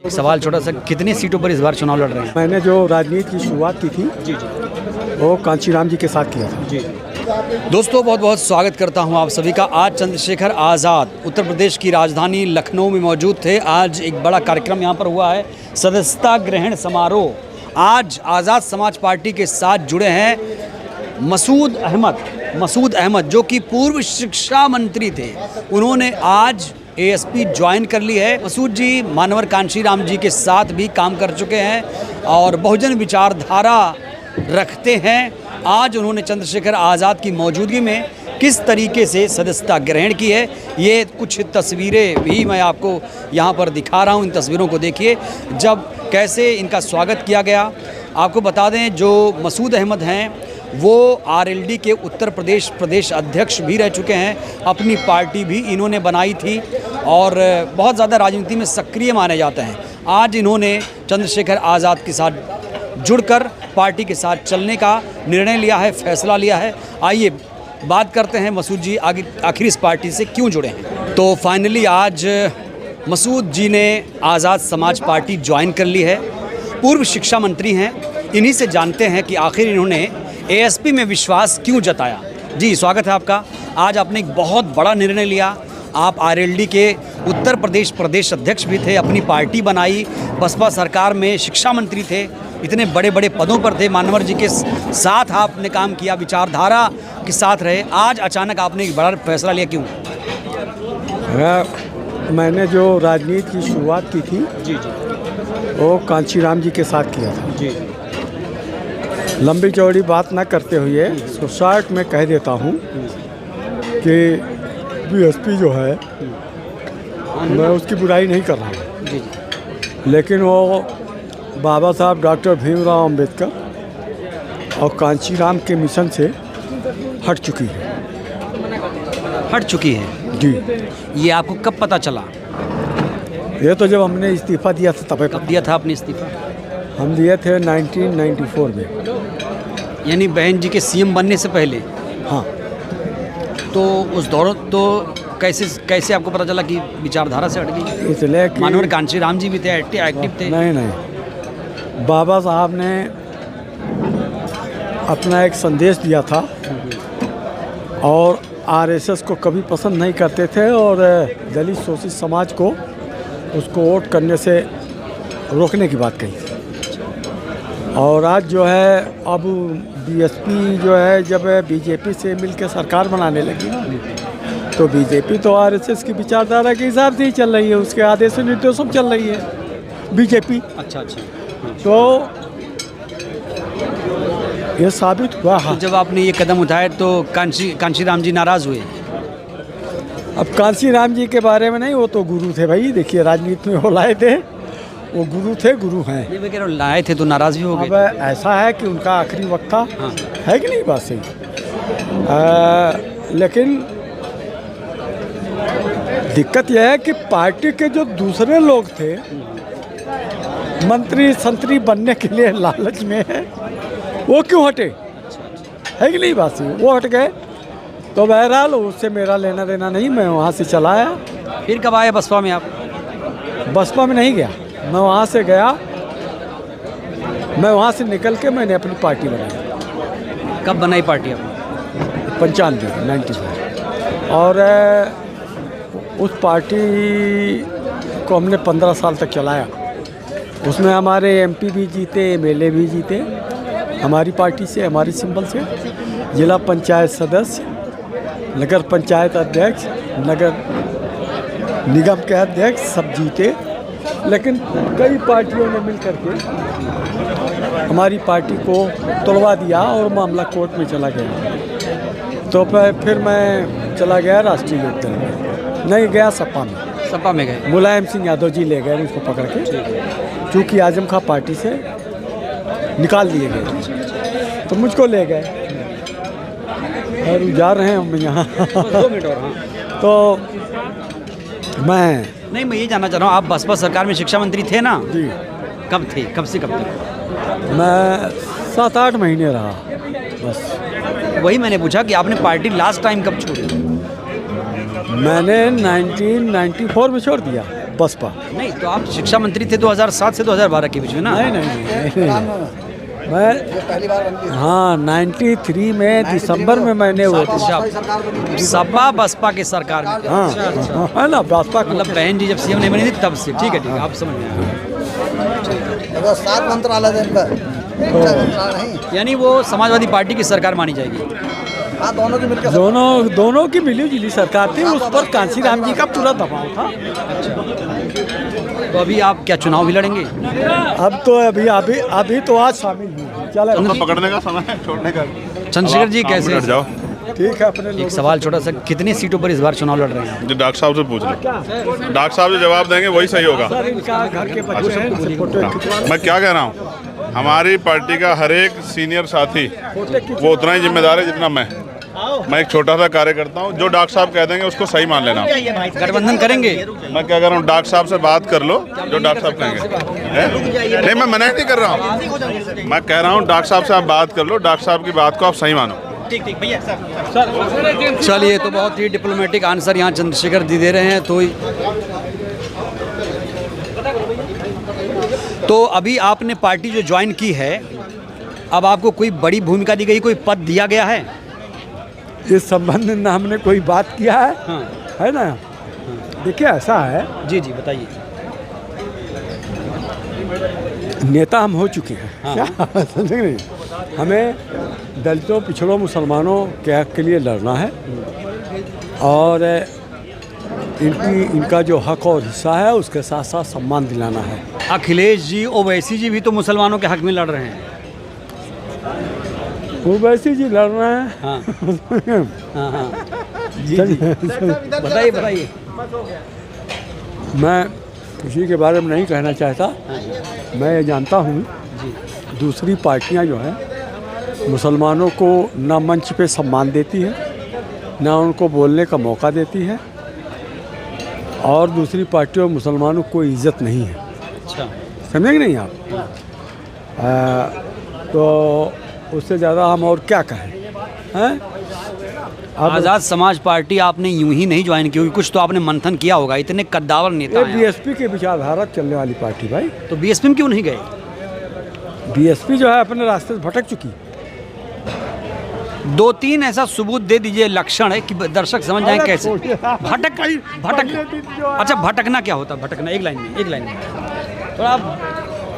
एक सवाल छोटा सा, कितनी सीटों पर इस बार चुनाव लड़ रहे हैं? मैंने जो राजनीति की शुरुआत की थी जी जी वो कांचीराम जी के साथ किया था। जी। दोस्तों, बहुत बहुत स्वागत करता हूं आप सभी का। आज चंद्रशेखर आज़ाद उत्तर प्रदेश की राजधानी लखनऊ में मौजूद थे। आज एक बड़ा कार्यक्रम यहां पर हुआ है, सदस्यता ग्रहण समारोह। आज आज़ाद समाज पार्टी के साथ जुड़े हैं मसूद अहमद जो कि पूर्व शिक्षा मंत्री थे। उन्होंने आज एएसपी ज्वाइन कर ली है। मसूद जी मानवर कांशीराम जी के साथ भी काम कर चुके हैं और बहुजन विचारधारा रखते हैं। आज उन्होंने चंद्रशेखर आज़ाद की मौजूदगी में किस तरीके से सदस्यता ग्रहण की है, ये कुछ तस्वीरें भी मैं आपको यहाँ पर दिखा रहा हूँ। इन तस्वीरों को देखिए, जब कैसे इनका स्वागत किया गया। आपको बता दें, जो मसूद अहमद हैं वो आरएलडी के उत्तर प्रदेश अध्यक्ष भी रह चुके हैं। अपनी पार्टी भी इन्होंने बनाई थी और बहुत ज़्यादा राजनीति में सक्रिय माने जाते हैं। आज इन्होंने चंद्रशेखर आज़ाद के साथ जुड़कर पार्टी के साथ चलने का निर्णय लिया है, फैसला लिया है। आइए बात करते हैं मसूद जी आखिर इस पार्टी से क्यों जुड़े हैं। तो फाइनली आज मसूद जी ने आज़ाद समाज पार्टी ज्वाइन कर ली है। पूर्व शिक्षा मंत्री हैं, इन्हीं से जानते हैं कि आखिर इन्होंने एएसपी में विश्वास क्यों जताया। जी स्वागत है आपका। आज आपने एक बहुत बड़ा निर्णय लिया। आप आरएलडी के उत्तर प्रदेश अध्यक्ष भी थे, अपनी पार्टी बनाई, बसपा सरकार में शिक्षा मंत्री थे, इतने बड़े बड़े पदों पर थे, मानवर जी के साथ आपने काम किया, विचारधारा के साथ रहे। आज अचानक आपने एक बड़ा फैसला लिया, क्यों? मैंने जो राजनीति की शुरुआत की थी जी जी वो कांचीराम जी के साथ किया था। जी। लंबी चौड़ी बात ना करते हुए इसको शॉर्ट में कह देता हूँ कि बीएसपी जो है, मैं उसकी बुराई नहीं कर रहा हूँ, जी लेकिन वो बाबा साहब डॉक्टर भीमराव अंबेडकर और कांचीराम के मिशन से हट चुकी है जी। ये आपको कब पता चला? ये तो जब हमने इस्तीफ़ा दिया था तब। कब दिया था आपने इस्तीफा? हम दिए थे 1994 में। यानी बहन जी के सीएम बनने से पहले? हाँ। तो उस दौरान तो कैसे आपको पता चला कि विचारधारा से हट गई? इसलिए कि मानवर कांशीराम जी भी थे, एक्टिव थे। नहीं, बाबा साहब ने अपना एक संदेश दिया था और आरएसएस को कभी पसंद नहीं करते थे और दलित शोषित समाज को उसको वोट करने से रोकने की बात कही। और आज जो है, अब बीएसपी जो है जब बीजेपी से मिलकर सरकार बनाने लगी, तो बीजेपी तो आरएसएस की विचारधारा के हिसाब से ही चल रही है, उसके आदेश निर्देशों में चल रही है बीजेपी। अच्छा। तो ये साबित हुआ। तो जब आपने ये कदम उठाया तो कांशीराम जी नाराज़ हुए? अब कांशीराम जी के बारे में नहीं, वो तो गुरु थे भाई। देखिए, राजनीति में वो लाए थे, वो गुरु थे, गुरु हैं। ये वगैरह लाए थे तो नाराज़ भी हो गए? अब ऐसा है कि उनका आखिरी वक्त था। हाँ। है कि नहीं बात सही? लेकिन दिक्कत यह है कि पार्टी के जो दूसरे लोग थे, मंत्री संतरी बनने के लिए लालच में है, वो क्यों हटे? है कि नहीं बात सही? वो हट गए। तो बहरहाल उससे मेरा लेना देना नहीं, मैं वहाँ से चला आया। फिर कब आए बसपा में आप? बसपा में नहीं गया, मैं वहाँ से गया, मैं वहाँ से निकल के मैंने अपनी पार्टी बनाई। कब बनाई पार्टी आपने? 95 और उस पार्टी को हमने 15 साल तक चलाया। उसमें हमारे एमपी भी जीते, एमएलए भी जीते, हमारी पार्टी से, हमारी सिंबल से। जिला पंचायत सदस्य, नगर पंचायत अध्यक्ष, नगर निगम के अध्यक्ष सब जीते। लेकिन कई पार्टियों ने मिलकर के हमारी पार्टी को तोड़वा दिया और मामला कोर्ट में चला गया। तो फिर मैं चला गया राष्ट्रीय लोकदल में, नहीं गया सपा में गए। मुलायम सिंह यादव जी ले गए उसको पकड़ के, क्योंकि आजम खां पार्टी से निकाल दिए गए, तो मुझको ले गए। और जा रहे हैं हम यहाँ। 2 मिनट और। हाँ। तो मैं ये जानना चाह रहा हूँ, आप बसपा सरकार में शिक्षा मंत्री थे ना? जी। कब थे, कब से कब तक? मैं 7-8 महीने रहा बस। वही मैंने पूछा कि आपने पार्टी लास्ट टाइम कब छोड़ी? मैंने 1994 में छोड़ दिया। बसपा। नहीं तो आप शिक्षा मंत्री थे 2007 से 2012 के बीच में ना? नहीं। मैं हाँ 93 में दिसंबर में मैंने वो सपा बसपा की सरकार में। हाँ है ना बसपा मतलब बहन जी जब सीएम नहीं बनी थी तब से। ठीक है आप समझ गए। 7 मंत्रालय थे इनका, यानी वो समाजवादी पार्टी की सरकार मानी जाएगी। हाँ दोनों की मिलकर दोनों की मिली जुली सरकार थी। उस पर कांशीराम जी का पूरा दबाव था। तो अभी आप क्या चुनाव भी लड़ेंगे? अब तो अभी तो आज शामिल हुए। चलो पकड़ने का समय है, छोड़ने का। चंद्रशेखर जी कैसे? जाओ। ठीक है। अपने एक सवाल छोटा सा, कितनी सीटों पर इस बार चुनाव लड़ रहे हैं? जो डॉक्टर साहब से पूछ लो, डॉक्टर साहब जो जवाब देंगे वही सही होगा। सर इनका घर के बच्चे हैं, इनसे फोटो खिंचवा मैं क्या कह रहा हूँ, हमारी पार्टी का हर एक सीनियर साथी वो उतना ही जिम्मेदार है जितना मैं एक छोटा सा कार्यकर्ता हूँ। जो डॉक्टर साहब कह देंगे उसको सही मान लेना। गठबंधन करेंगे? मैं क्या कह रहा हूँ, डॉक्टर साहब से बात कर लो, जो डॉक्टर साहब कहेंगे। नहीं मैं मना नहीं कर रहा हूँ, मैं कह रहा हूँ डॉक्टर साहब से आप बात कर लो, डॉक्टर साहब की बात को आप सही मानो। चलिए, तो बहुत ही डिप्लोमेटिक आंसर यहाँ चंद्रशेखर जी दे रहे हैं। तो अभी आपने पार्टी जो ज्वाइन की है, अब आपको कोई बड़ी भूमिका दी गई, कोई पद दिया गया है? इस संबंध में हमने कोई बात किया है? हाँ। है ना। देखिए ऐसा है, जी बताइए। नेता हम हो चुके हैं। हाँ। क्या समझे नहीं? हमें दलितों पिछड़ों मुसलमानों के हक के लिए लड़ना है और इनका जो हक और हिस्सा है उसके साथ साथ सम्मान दिलाना है। अखिलेश जी, ओवैसी जी भी तो मुसलमानों के हक में लड़ रहे हैं। ओवैसी जी लड़ रहे हैं। हाँ। हाँ। जी बताइए। मैं किसी के बारे में नहीं कहना चाहता। मैं ये जानता हूँ दूसरी पार्टियाँ जो हैं मुसलमानों को ना मंच पे सम्मान देती है, ना उनको बोलने का मौका देती है, और दूसरी पार्टियों में मुसलमानों को कोई इज्जत नहीं है। अच्छा, समझे कि नहीं आप? तो उससे ज़्यादा हम और क्या कहें हैं? आज़ाद समाज पार्टी आपने यूं ही नहीं ज्वाइन की होगी, कुछ तो आपने मंथन किया होगा। इतने कद्दावर नेता ये हैं। बीएसपी के विचारधारा चलने वाली पार्टी भाई। तो बीएसपी में क्यों नहीं गए? बीएसपी जो है अपने रास्ते से भटक चुकी। 2-3 ऐसा सबूत दे दीजिए, लक्षण है कि दर्शक समझ जाएं कैसे भटक। अच्छा, भटकना क्या होता है? भटकना एक लाइन में थोड़ा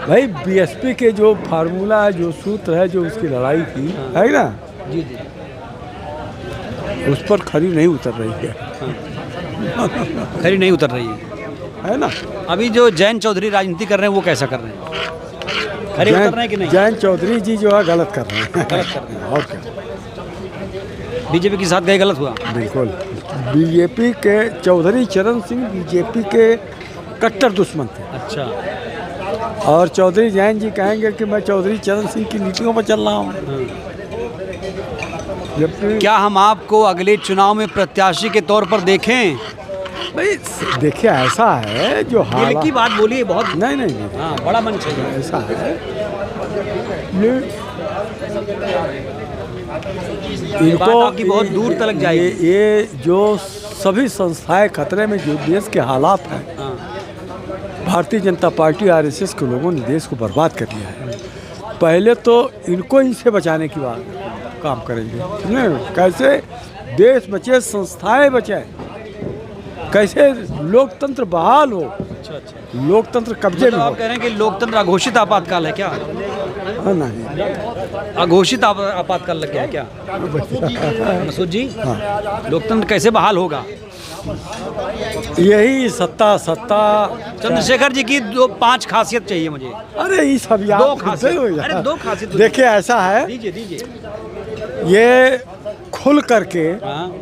भाई बीएसपी के जो फार्मूला है, जो सूत्र है, जो उसकी लड़ाई थी है ना, जी उस पर खरी नहीं उतर रही है। खरी नहीं उतर रही है ना। अभी जो जैन चौधरी राजनीति कर रहे हैं वो कैसा कर रहे हैं? खरी उतर रहे हैं कि नहीं? जैन चौधरी जी जो है गलत कर रहे हैं। और क्या? बीजेपी के साथ गए, गलत हुआ। बिल्कुल। बीजेपी के चौधरी चरण सिंह बीजेपी के कट्टर दुश्मन थे। अच्छा। और चौधरी जैन जी कहेंगे कि मैं चौधरी चरण सिंह की नीतियों पर चल रहा हूँ। जबकि क्या हम आपको अगले चुनाव में प्रत्याशी के तौर पर देखें? भाई देखिए ऐसा है जो दिल की बात बोलिए, बहुत नहीं। हाँ, बड़ा मन चाहिए। ऐसा है ये बात आपकी बहुत दूर तक जाएगी। ये जो सभी संस्थाएं खतरे में, जो देश के हालात हैं, हाँ। भारतीय जनता पार्टी आरएसएस के लोगों ने देश को बर्बाद कर दिया है। पहले तो इनको इनसे बचाने की बात काम करेंगे। कैसे देश बचे, संस्थाएं बचे, कैसे लोकतंत्र बहाल हो। अच्छा। लोकतंत्र कब्जे में हो। आप कह रहे हैं कि लोकतंत्र अघोषित आपातकाल है क्या? हाँ, नहीं अघोषित आपातकाल लग गया है क्या? मसूद जी, लोकतंत्र कैसे बहाल होगा? यही सत्ता चंद्रशेखर जी की 5 खासियत चाहिए मुझे। अरे ये सब 2 खासियत। अरे 2 खासियत देखिए ऐसा है, दीजिए। ये खुल करके हाँ।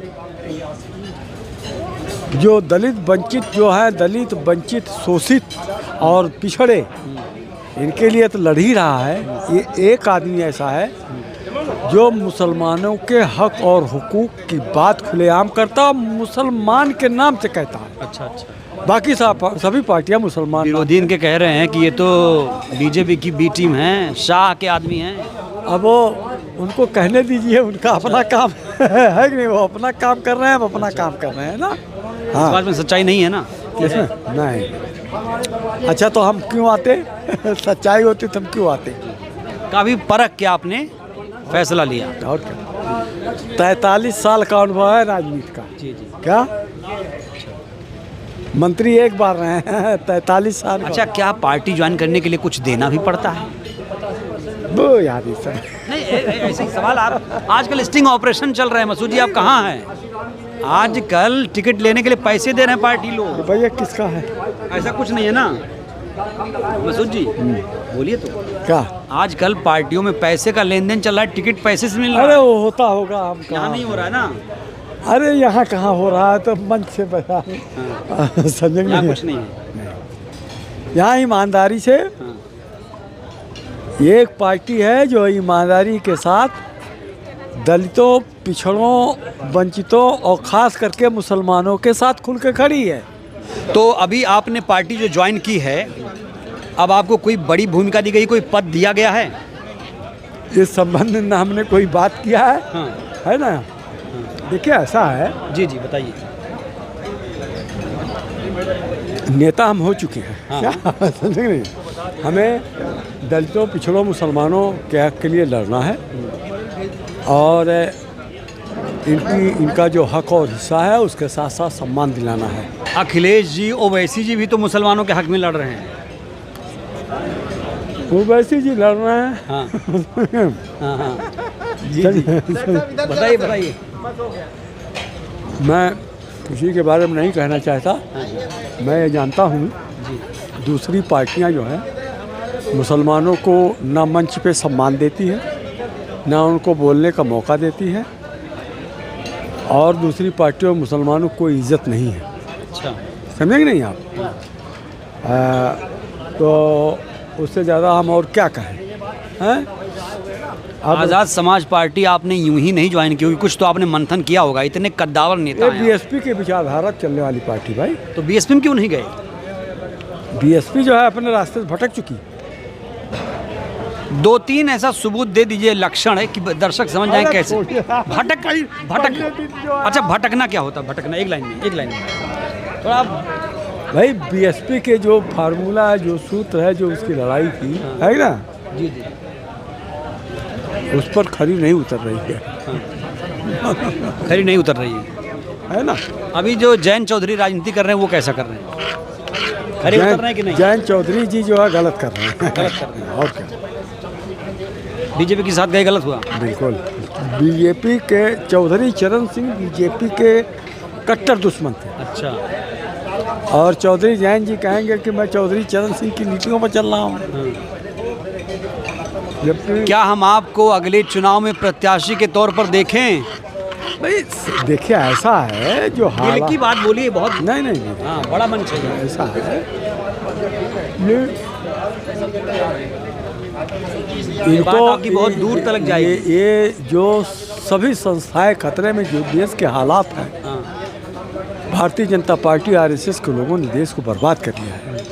जो दलित वंचित शोषित और पिछड़े, इनके लिए तो लड़ ही रहा है। ये एक आदमी ऐसा है जो मुसलमानों के हक और हुकूक की बात खुलेआम करता, मुसलमान के नाम से कहता है। अच्छा। बाकी सभी पार्टियां मुसलमान। विरोधी इनके कह रहे हैं कि ये तो बीजेपी की बी टीम है, शाह के आदमी हैं। अब वो उनको कहने दीजिए, उनका अपना काम है कि नहीं? वो अपना काम कर रहे हैं, हम अपना काम कर रहे हैं ना। इस बात में सच्चाई नहीं है ना? लगती है? इसमें नहीं। अच्छा तो हम क्यों आते? सच्चाई होती तो हम क्यों आते? काफ़ी परख के आपने फैसला लिया। और क्या, 43 साल का अनुभव है राजनीति का। जी जी। क्या मंत्री एक बार रहे हैं 43 साल का। अच्छा, क्या पार्टी ज्वाइन करने के लिए कुछ देना भी पड़ता है? वो यार ये सब नहीं, ऐसे ही सवाल। आप आजकल स्टिंग ऑपरेशन चल रहे हैं, मसूद जी आप कहाँ हैं? आजकल टिकट लेने के लिए पैसे दे रहे हैं पार्टी लोग। भैया किसका है? ऐसा कुछ नहीं है ना मसूद जी, बोलिए तो। क्या? आजकल पार्टियों में पैसे का लेन देन चल रहा है, टिकट पैसे से मिल रहा अरे है। वो होता होगा, हम यहाँ कहाँ। नहीं हो रहा है ना? अरे यहाँ कहाँ हो रहा है, तो मंच से बता समझेंगे। यहाँ कुछ नहीं है। यहाँ ईमानदारी से हाँ। एक पार्टी है जो ईमानदारी के साथ दलितों, पिछड़ों, वंचितों और ख़ास करके मुसलमानों के साथ खुल के खड़ी है। तो अभी आपने पार्टी जो ज्वाइन की है, अब आपको कोई बड़ी भूमिका दी गई, कोई पद दिया गया है? इस संबंध में हमने कोई बात किया है? हाँ। है ना? देखिए ऐसा है, जी जी बताइए। नेता हम हो चुके हैं। हाँ। क्या समझे नहीं? हमें दलितों, पिछड़ों, मुसलमानों के हक के लिए लड़ना है और इनका जो हक और हिस्सा है उसके साथ साथ सम्मान दिलाना है। अखिलेश जी, ओवैसी जी भी तो मुसलमानों के हक में लड़ रहे हैं। ओवैसी जी लड़ रहे हैं। हाँ हाँ हाँ जी जी बताइए बताइए। मैं किसी के बारे में नहीं कहना चाहता। मैं ये जानता हूँ दूसरी पार्टियाँ जो हैं मुसलमानों को ना मंच पे सम्मान देती है, ना उनको बोलने का मौका देती है, और दूसरी पार्टियों में मुसलमानों को कोई इज्जत नहीं है। अच्छा, समझेंगे नहीं आप? तो उससे ज़्यादा हम और क्या कहें? हैं? आज़ाद समाज पार्टी आपने यूं ही नहीं ज्वाइन की होगी, कुछ तो आपने मंथन किया होगा। इतने कद्दावर नेता हैं। बीएसपी के विचारधारा चलने वाली पार्टी भाई। तो बीएसपी में क्यों नहीं गए? बीएसपी जो है अपने रास्ते से भटक चुकी। 2-3 ऐसा सबूत दे दीजिए, लक्षण है कि दर्शक समझ जाएं कैसे भटक। अच्छा, भटकना क्या होता है? भटकना एक लाइन में थोड़ा आप। भाई बीएसपी के जो फार्मूला है, जो सूत्र है, जो उसकी लड़ाई थी, है ना? जी जी। उस पर खरी नहीं उतर रही है। खरी नहीं उतर रही है ना? अभी जो जैन चौधरी राजनीति कर रहे हैं वो कैसा कर रहे हैं? खरी उतर रहे हैं कि नहीं? जैन चौधरी जी जो है गलत कर रहे हैं। गलत कर रहे हैं। और क्या? बीजेपी के साथ गए, गलत हुआ। बिल्कुल। बीजेपी के चौधरी चरण सिंह बीजेपी के कट्टर दुश्मन थे। अच्छा। और चौधरी जैन जी कहेंगे कि मैं चौधरी चरण सिंह की नीतियों पर चल रहा हूँ। जबकि क्या हम आपको अगले चुनाव में प्रत्याशी के तौर पर देखें? भाई देखिए ऐसा है जो दिल हाल की बात बोलिए, बहुत। नहीं हाँ, बड़ा मन चाहिए। ऐसा है ये बात आपकी बहुत दूर तक जाएगी। ये जो सभी संस्थाएं खतरे में, जो देश के हालात हैं, हाँ। भारतीय जनता पार्टी आरएसएस के लोगों ने देश को बर्बाद कर दिया है।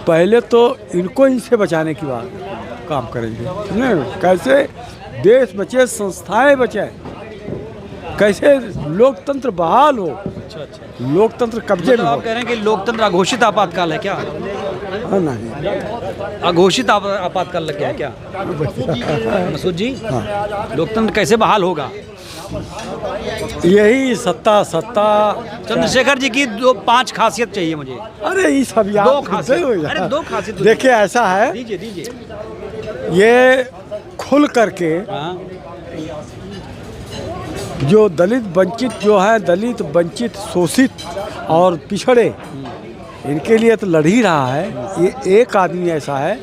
पहले तो इनको इनसे बचाने की बात काम करेंगे, कैसे देश बचे, संस्थाएं बचे, कैसे लोकतंत्र बहाल हो। अच्छा अच्छा। लोकतंत्र कब्जे में आप हो। कह रहे हैं कि लोकतंत्र अघोषित आपातकाल है क्या? हाँ, नहीं अघोषित आपातकाल लग गया है क्या मसूद जी? लोकतंत्र कैसे बहाल होगा? यही सत्ता चंद्रशेखर जी की 5 खासियत चाहिए मुझे। अरे ये सब याद 2 खासियत। अरे 2 खासियत देखिए ऐसा है, दीजिए। ये खुल करके हाँ। जो दलित वंचित जो है, दलित वंचित शोषित और पिछड़े, इनके लिए तो लड़ ही रहा है। ये एक आदमी ऐसा है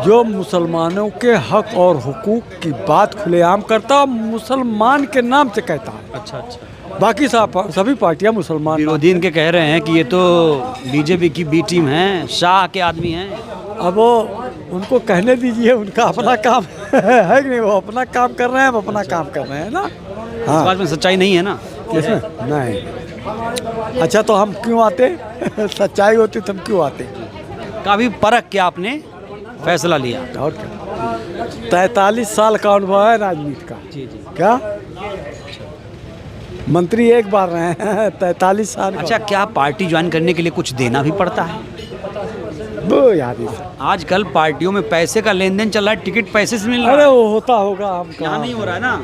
जो मुसलमानों के हक और हुकूक की बात खुलेआम करता, मुसलमान के नाम से कहता है। अच्छा अच्छा। बाकी सभी पार्टियां मुसलमान। विरोधी इनके कह रहे हैं कि ये तो बीजेपी की बी टीम है, शाह के आदमी हैं। अब वो उनको कहने दीजिए, उनका अपना काम है कि नहीं? वो अपना काम कर रहे हैं, हम अपना काम कर रहे हैं ना। हाँ। इस बात में सच्चाई नहीं है ना? इसमें नहीं। अच्छा तो हम क्यों आते? सच्चाई होती तो हम क्यों आते? काफ़ी परख के आपने फैसला लिया। और क्या, 43 साल का अनुभव है राजनीति का। जी जी। क्या मंत्री एक बार रहे हैं 43 साल का। अच्छा, क्या पार्टी ज्वाइन करने के लिए कुछ देना भी पड़ता है? वो याद ही। आजकल पार्टियों में पैसे का लेन देन चल रहा है, टिकट पैसे से मिल रहा अरे है। वो होता होगा, हम यहाँ कहाँ। नहीं हो रहा है ना,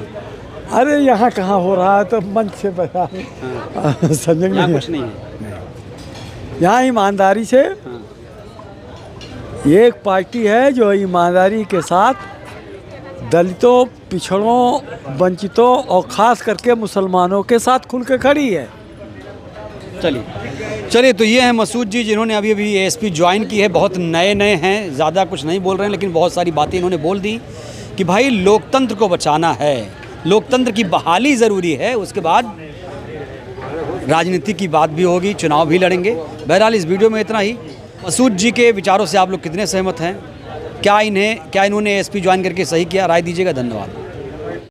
अरे यहाँ कहाँ हो रहा है, तो मंच से बता समझेंगे। यहाँ कुछ नहीं है। यहाँ ईमानदारी से एक पार्टी है जो ईमानदारी के साथ दलितों, पिछड़ों, वंचितों और ख़ास करके मुसलमानों के साथ खुल के खड़ी है। चलिए, तो ये हैं मसूद जी, जिन्होंने अभी अभी एएसपी ज्वाइन की है। बहुत नए नए हैं, ज़्यादा कुछ नहीं बोल रहे हैं, लेकिन बहुत सारी बातें इन्होंने बोल दी कि भाई लोकतंत्र को बचाना है, लोकतंत्र की बहाली ज़रूरी है, उसके बाद राजनीति की बात भी होगी, चुनाव भी लड़ेंगे। बहरहाल इस वीडियो में इतना ही। मसूद जी के विचारों से आप लोग कितने सहमत हैं? क्या इन्होंने एएसपी ज्वाइन करके सही किया? राय दीजिएगा। धन्यवाद।